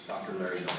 Dr. Larry Miller.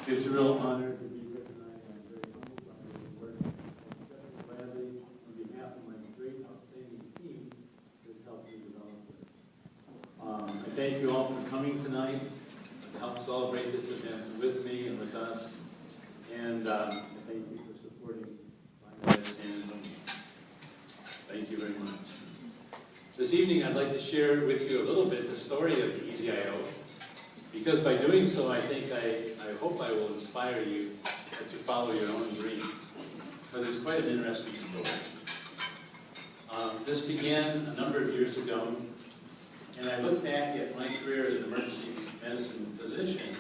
It's a real honor to be recognized. I'm very humbled by your work. Especially gladly on behalf of my great outstanding team that's helped me develop this. I thank you all for coming tonight to help celebrate this event with me and with us. And I thank you for supporting my and thank you very much. This evening I'd like to share with you a little bit the story of EasyIO. Because by doing so, I hope I will inspire you to follow your own dreams. Because it's quite an interesting story. This began a number of years ago, and I look back at my career as an emergency medicine physician,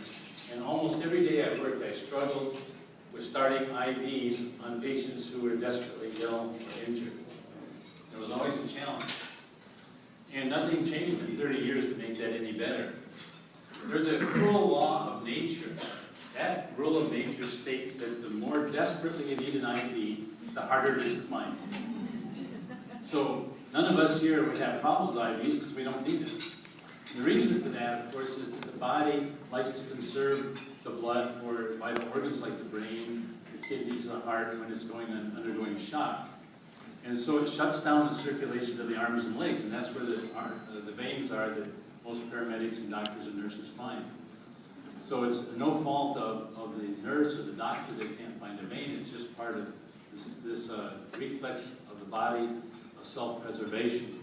and almost every day I worked, I struggled with starting IVs on patients who were desperately ill or injured. It was always a challenge. And nothing changed in 30 years to make that any better. There's a cruel law of nature. That rule of nature states that the more desperately you need an IV, the harder it is to find. So none of us here would have problems with IVs because we don't need them. The reason for that, of course, is that the body likes to conserve the blood for vital organs like the brain, the kidneys, the heart when it's undergoing shock. And so it shuts down the circulation to the arms and legs, and that's where the veins are that most paramedics and doctors and nurses find. So it's no fault of the nurse or the doctor that can't find a vein. It's just part of this reflex of the body of self-preservation.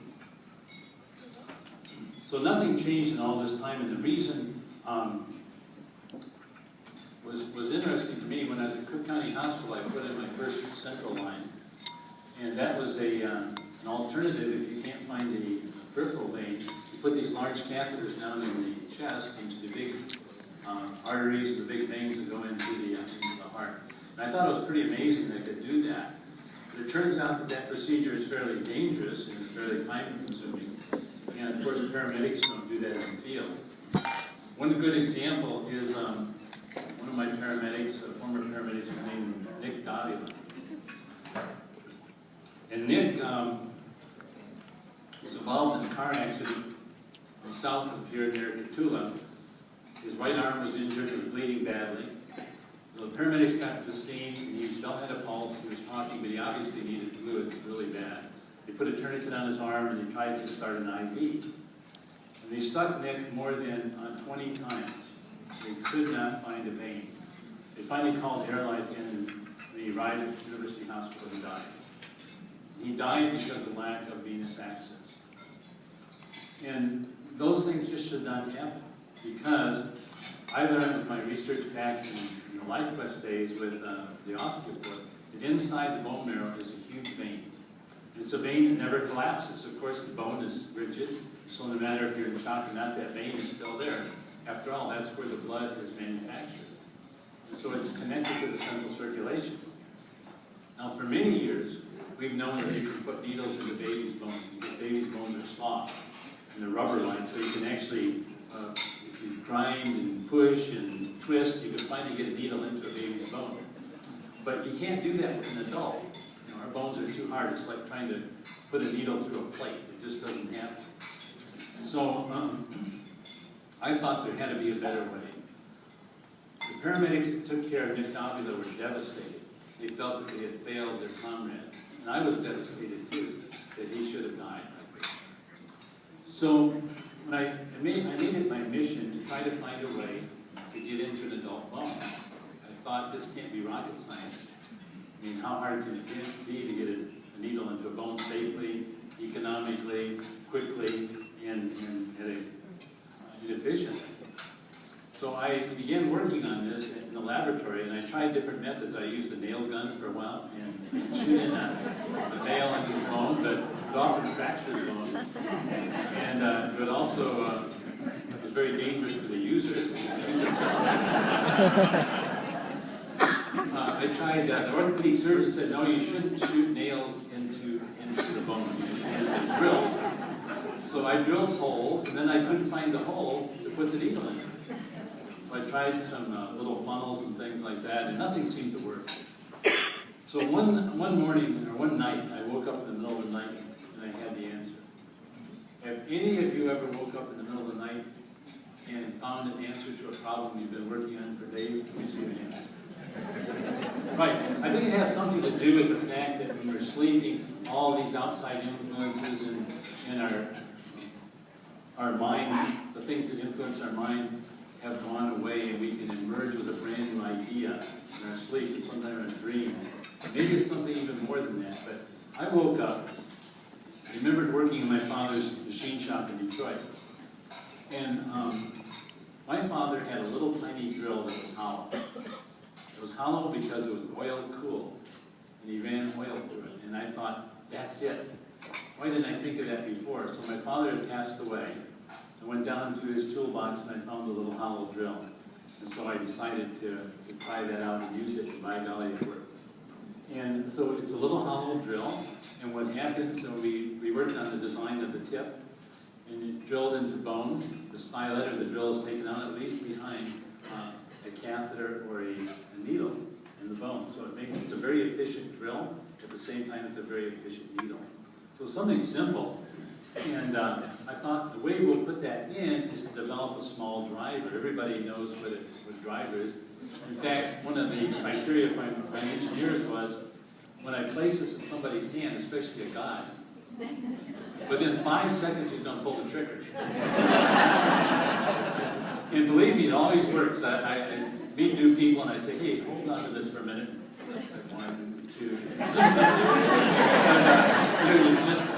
So nothing changed in all this time, and the reason was interesting to me. When I was at Cook County Hospital, I put in my first central line, and that was an alternative if you can't find a peripheral vein. Put these large catheters down in the chest, into the big arteries, the big veins that go into the heart. And I thought it was pretty amazing they could do that. But it turns out that procedure is fairly dangerous and it's fairly time-consuming. And of course, paramedics don't do that in the field. One good example is one of my paramedics, a former paramedic named Nick Davila. And Nick was involved in a car accident south of here near Cotulla. His right arm was injured, he was bleeding badly. So the paramedics got to the scene, and he still had a pulse, he was talking, but he obviously needed fluids really bad. They put a tourniquet on his arm, and they tried to start an IV. And they stuck Nick more than 20 times. They could not find a vein. They finally called Airlife in, and he arrived at University Hospital and died. He died because of lack of venous access. And those things just should not happen, because I learned with my research back in the LifeQuest days with the osteoport that inside the bone marrow is a huge vein. It's a vein that never collapses. Of course, the bone is rigid, so no matter if you're in shock or not, that vein is still there. After all, that's where the blood is manufactured. And so it's connected to the central circulation. Now, for many years, we've known that you can put needles into babies' bones because babies' bones are soft. And they're rubber-like, so you can actually, if you grind and push and twist, you can finally get a needle into a baby's bone. But you can't do that with an adult. You know, our bones are too hard. It's like trying to put a needle through a plate. It just doesn't happen. So I thought there had to be a better way. The paramedics that took care of Nick Davila were devastated. They felt that they had failed their comrade. And I was devastated too, that he should have died. So when I made it my mission to try to find a way to get into an adult bone. I thought, this can't be rocket science. I mean, how hard can it be to get a needle into a bone safely, economically, quickly, and efficiently? So I began working on this in the laboratory, and I tried different methods. I used a nail gun for a while and shoot in a nail into the bone, but it often fractured the bone. And it would also was very dangerous for the users. I tried that. The orthopedic surgeon said, no, you shouldn't shoot nails into the bone. You should use a drill. So I drilled holes, and then I couldn't find the hole to put the needle in. So I tried some little funnels and things like that, and nothing seemed to work. So one morning, or one night, I woke up in the middle of the night, and I had the answer. Have any of you ever woke up in the middle of the night and found an answer to a problem you've been working on for days? Let me see your hands. Right. I think it has something to do with the fact that when we're sleeping, all these outside influences in our mind, the things that influence our mind, have gone away, and we can emerge with a brand new idea in our sleep and sometimes in our dreams. Maybe it's something even more than that, but I woke up, I remembered working in my father's machine shop in Detroit, and my father had a little tiny drill that was hollow. It was hollow because it was oil-cooled, and he ran oil through it, and I thought, that's it. Why didn't I think of that before? So my father had passed away. I went down to his toolbox and I found a little hollow drill. And so I decided to try that out and use it, and by golly, it worked. And so it's a little hollow drill, and what happens, so we worked on the design of the tip, and it drilled into bone. The stylet or the drill is taken out at least behind a catheter or a needle in the bone. So it's a very efficient drill. At the same time, it's a very efficient needle. So something simple. And I thought the way we'll put that in is to develop a small driver. Everybody knows what a driver is. In fact, one of the criteria for my engineers was when I place this in somebody's hand, especially a guy, within 5 seconds he's going to pull the trigger. And believe me, it always works. I meet new people and I say, hey, hold on to this for a minute. 1, 2, 3.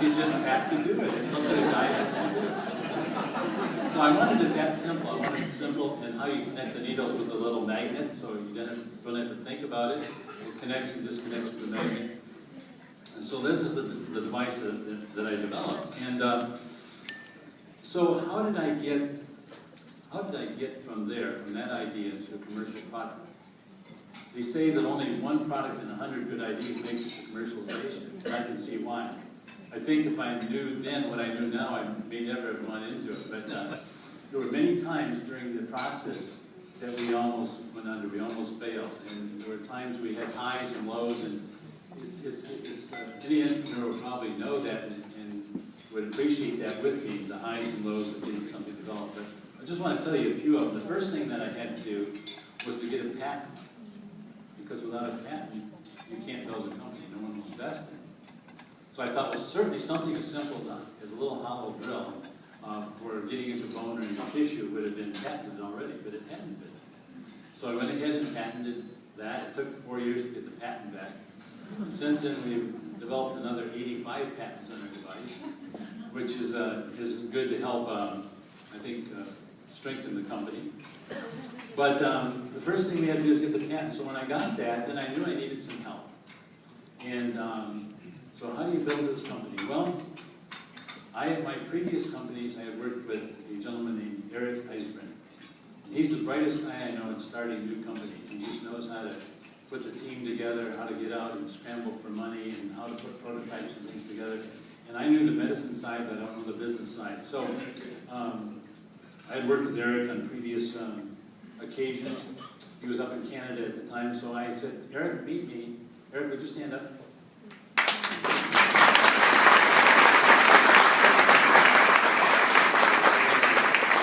You just have to do it. It's something a guy has to do. So I wanted it that simple. I wanted it simple, and how you connect the needles with a little magnet, so you don't have to think about it. It connects and disconnects with the magnet. And so this is the device that I developed. And so how did I get from that idea to a commercial product? They say that only one product in 100 good ideas makes it to commercialization, and I can see why. I think if I knew then what I knew now, I may never have gone into it. But there were many times during the process that we almost went under, we almost failed. And there were times we had highs and lows, and any entrepreneur will probably know that and would appreciate that with me, the highs and lows of getting something developed. But I just want to tell you a few of them. The first thing that I had to do was to get a patent. Because without a patent, you can't build a company. No one will invest in it. So I thought, well, certainly something as simple as a little hollow drill for getting into bone or into tissue would have been patented already, but it hadn't been. So I went ahead and patented that. It took 4 years to get the patent back. Since then, we've developed another 85 patents on our device, which is good to help, I think, strengthen the company. But the first thing we had to do is get the patent. So when I got that, then I knew I needed some help. And so how do you build this company? Well, in my previous companies, I had worked with a gentleman named Eric Eisbrin. He's the brightest guy I know in starting new companies. He just knows how to put the team together, how to get out and scramble for money, and how to put prototypes and things together. And I knew the medicine side, but I don't know the business side. So I had worked with Eric on previous occasions. He was up in Canada at the time, so I said, Eric, meet me. Eric, would you stand up?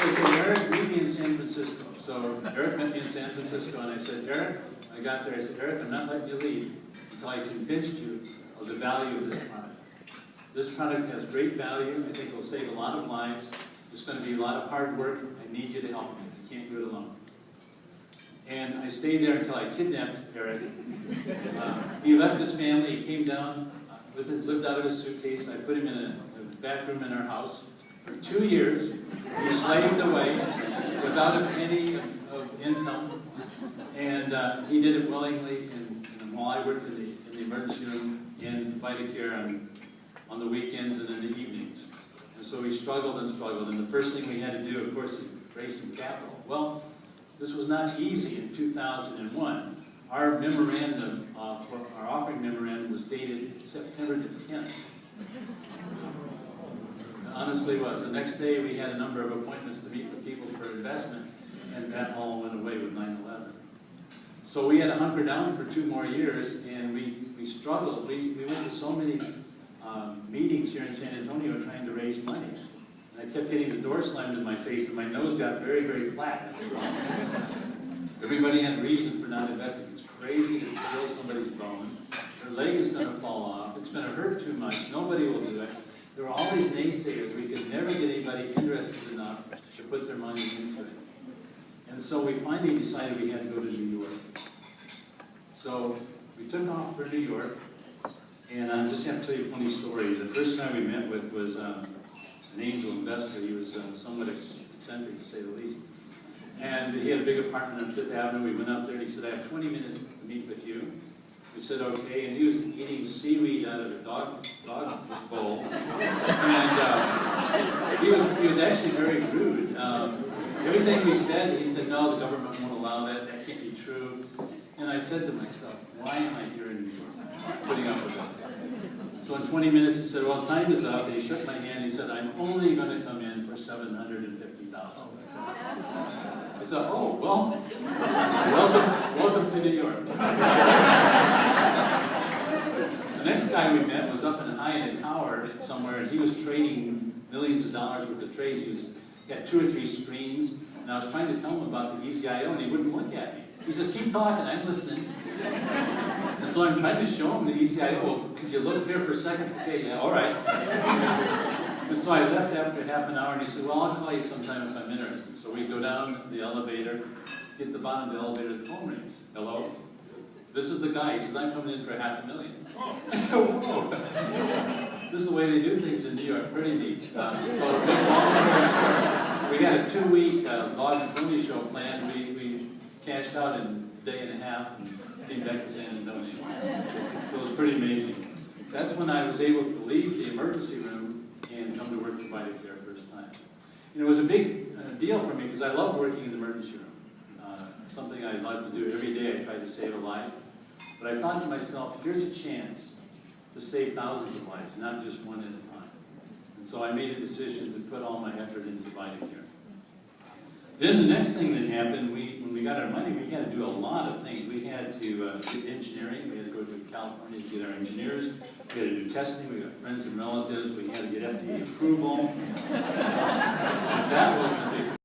I said, Eric, meet me in San Francisco. So Eric met me in San Francisco, and I said, Eric, I got there, I said, Eric, I'm not letting you leave until I convinced you of the value of this product. This product has great value. I think it will save a lot of lives. It's going to be a lot of hard work. I need you to help me. I can't do it alone. And I stayed there until I kidnapped Eric. He left his family. He came down, lived out of his suitcase. I put him in a back room in our house. For 2 years, he slaved away without a penny of income. And he did it willingly. And while I worked in the emergency room in Vitacare on the weekends and in the evenings. And so we struggled and struggled, and the first thing we had to do, of course, is raise some capital. Well, this was not easy in 2001. Our memorandum, our offering memorandum was dated September the 10th. It honestly was. The next day we had a number of appointments to meet with people for investment, and that all went away with 9/11. So we had to hunker down for 2 more years, and we struggled. We went to so many meetings here in San Antonio trying to raise money. And I kept getting the door slammed in my face, and my nose got very, very flat. Everybody had reason for not investing. It's crazy to kill somebody's bone. Their leg is going to fall off. It's going to hurt too much. Nobody will do it. There were all these naysayers. We could never get anybody interested enough to put their money into it. And so we finally decided we had to go to New York. So we took off for New York. And I just have to tell you a funny story. The first guy we met with was an angel investor. He was somewhat eccentric, to say the least. And he had a big apartment on Fifth Avenue. We went up there and he said, I have 20 minutes to meet with you. We said, okay. And he was eating seaweed out of a dog bowl. And he was actually very rude. Everything we said, he said, no, the government won't allow that. That can't be true. And I said to myself, why am I here in New York putting up with this? So in 20 minutes he said, well, time is up. And he shook my hand. He said, I'm only going to come in for $750,000. I said, oh, well, welcome to New York. The next guy we met was up high in a tower somewhere, and he was trading millions of dollars worth of trades. He had 2 or 3 screens, and I was trying to tell him about the EasyIO, and he wouldn't look at me. He says, keep talking, I'm listening. And so I'm trying to show him the EasyIO. Well, could you look here for a second? Okay, yeah, all right. And so I left after half an hour, and he said, well, I'll call you sometime if I'm interested. So we go down the elevator, get to the bottom of the elevator, the phone rings. Hello? This is the guy. He says, I'm coming in for $500,000. I said, whoa. This is the way they do things in New York. Pretty neat. So we had a 2-week Dog and Pony show planned. We cashed out in a day and a half and came back to San Antonio. So it was pretty amazing. That's when I was able to leave the emergency room and come to work for VitaCare first time. You know, it was a big deal for me because I love working in the emergency room. Something I love to do every day. I try to save a life. But I thought to myself, here's a chance to save thousands of lives, not just one at a time. And so I made a decision to put all my effort into VitaCare. Then the next thing that happened, when we got our money, we had to do a lot of things. We had to get engineering. We had to go to California to get our engineers. We had to do testing. We got friends and relatives. We had to get FDA approval. That